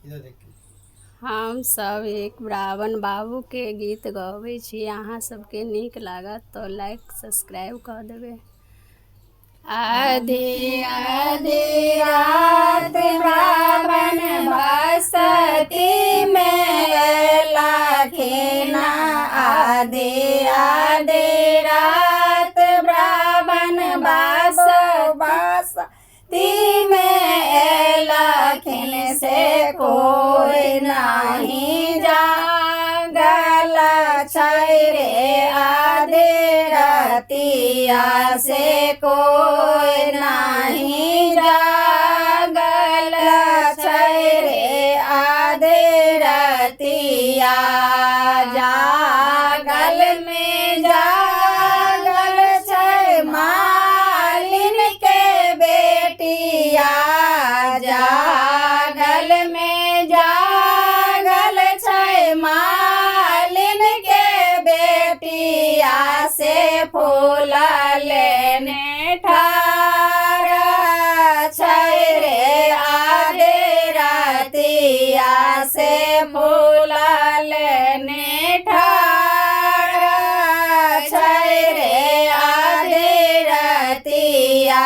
इधर देख के। हम सब एक ब्राह्मण बाबू के गीत गबै छी। अहाँ सबके नीक लागत तो लाइक सब्सक्राइब कऽ देबै। आधी आधी रात ब्राह्मण बसती में लखिन। आधी आधी रात ब्राह्मण बसती में लखिन से कोई नहीं जागल छै रे। आधी रतिया से कोई नहीं जागल छै रे। आधी रतिया जागल में जागल छै मालिन के बेटिया। जागल में जागल छै मालिन के बेटिया से फूल लेने ठार छै रे। आधी रतिया से फूल लेने ठार छै रे। आधी रतिया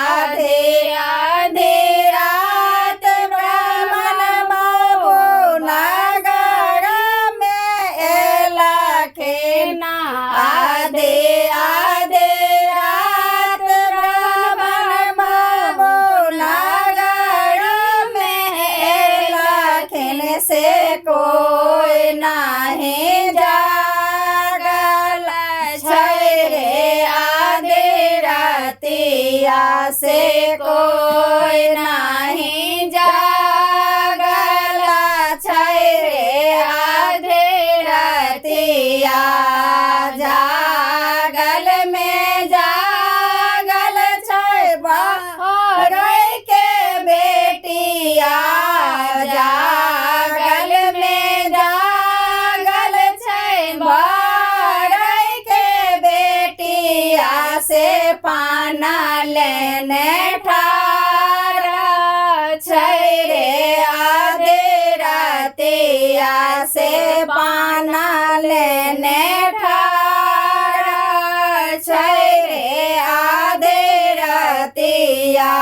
आधी आधी रात ब्राह्मण बाबू नगर में एलखिन। आधी आधी रात ब्राह्मण बाबू नगर में एलखिन से कोई नहीं जागल छै रे। आधी रतिया से कोई नहीं जागल छै रे। आधी रतिया जागल में जागल छै बरई के बेटिया। जागल में जागल छै बरई के बेटिया से पान लेने ठार छै रे। आधी रतिया से पान लेने ठार छै रे। आधी रतिया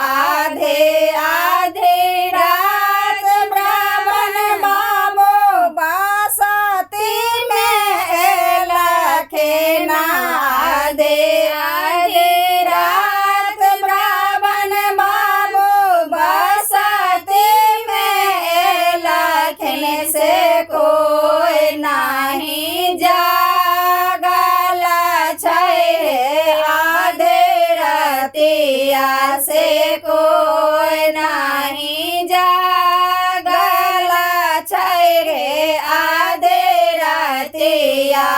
आधी आधी रात ब्राह्मण बाबू बसती में एलखिन। आधी आधी रात ब्राह्मण बाबू बसती में एलखिन से कोई नहीं जागल छै रे। आधी रतिया से कोई नहीं जागल छै रे। आधी रतिया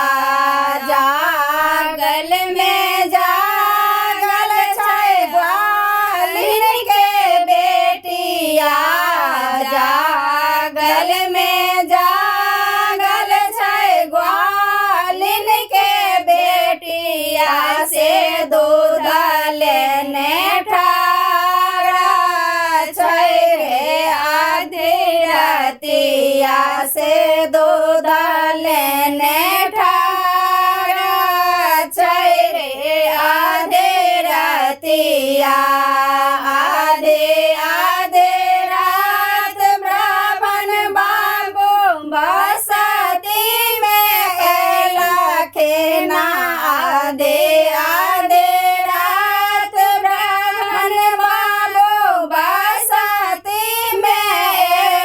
जागल में जागल छै ग्वालिन के बेटिया। जागल में जागल छै ग्वालिन के बेटिया से दूध लेने ठार छै रे। आधी रतिया से दूध लेने ठार छै रे। आधी रतिया आधी आधी रात ब्राह्मण बाबू बसती में एलखिन। आधी आधी रात ब्राह्मण बाबू बसती में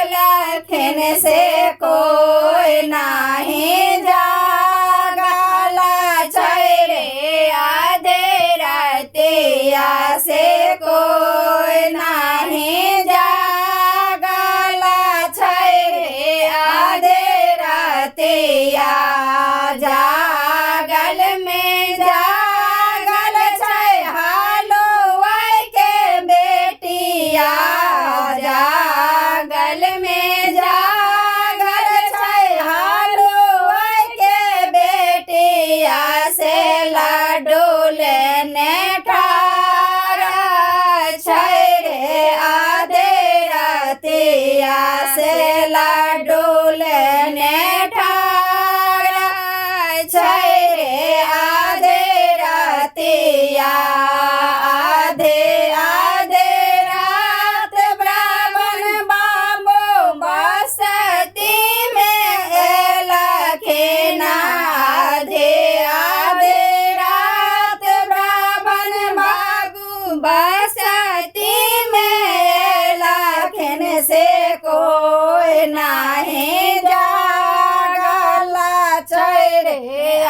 एलखिन से कोई नहीं जागल छै रे। आधी रतिया से रतिया से लड्डू लेने ठाड़ा छै रे आधे रतिया आधे आधे रात ब्राह्मण बाबू बसती में एलखिन आधे आधे रात ब्राह्मण बाबू बसती में एलखिन से कोई नहीं जागल छै रे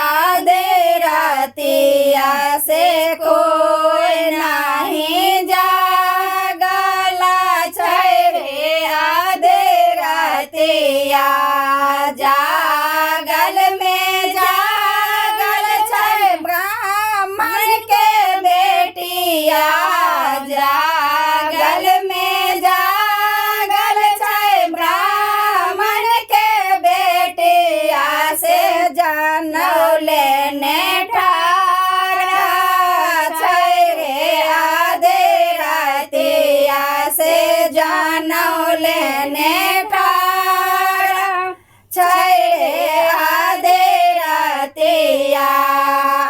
आधे रतिया से कोई नहीं जागल छै रे आधे रतिया जागल में जागल छै ब्राह्मण के बेटिया जागल में जागल छै ब्राह्मण के बेटिया से जनौ लेने ठाड़ा छै रे आधे रतिया से जनौ लेने ठाड़ा छै रे आधे रतिया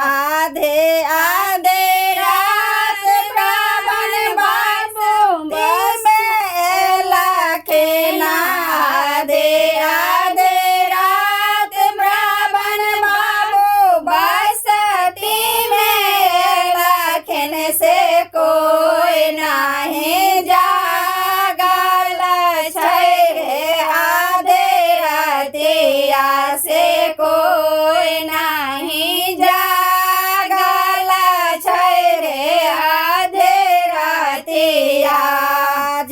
आधे आधे रात ब्राह्मण बाबू में एलखिन आधे आधे रात ब्राह्मण बाबू बसती में एलखिन से कोई नहीं जागल छै रे आधे रतिया से कोई नहीं जागल छै रे आधे रतिया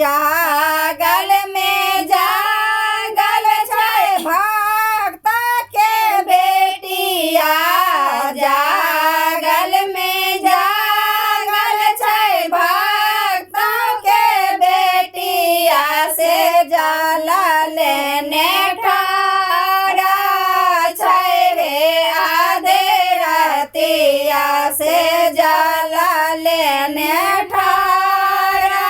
जागल में जागल छै भक्त के बेटिया जागल में जागल छै भक्त के बेटिया से जल लेने ठाड़ा छै रे आधे रतिया से जल लेने ठाड़ा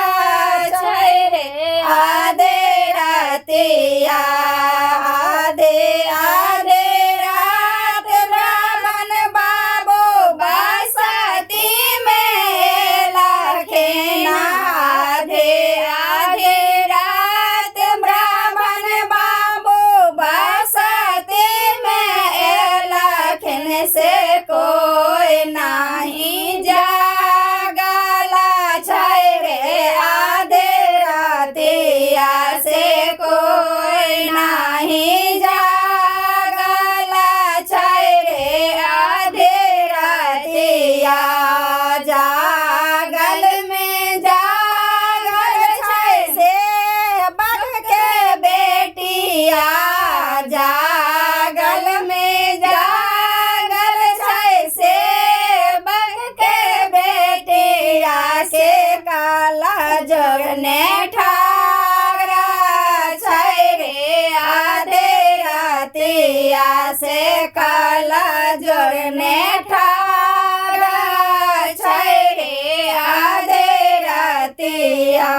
छै रे आधे रतिया आधे आधे रात ब्राह्मण बाबू बसती में एलखिन आधे आधे रात ब्राह्मण बाबू बसती में एलखिन से कोई नहीं जागल छै रे आधे रतिया से कोई नहीं जागल छै रे आधे रतिया जागल में जागल छै सेवक के बेटिया जागल में जागल छै सेवक के बेटिया के काला जोड़ने ठाड़ा छै रे आधे रतिया से काला जोड़ने ठाड़ा छै रे आधे रतिया।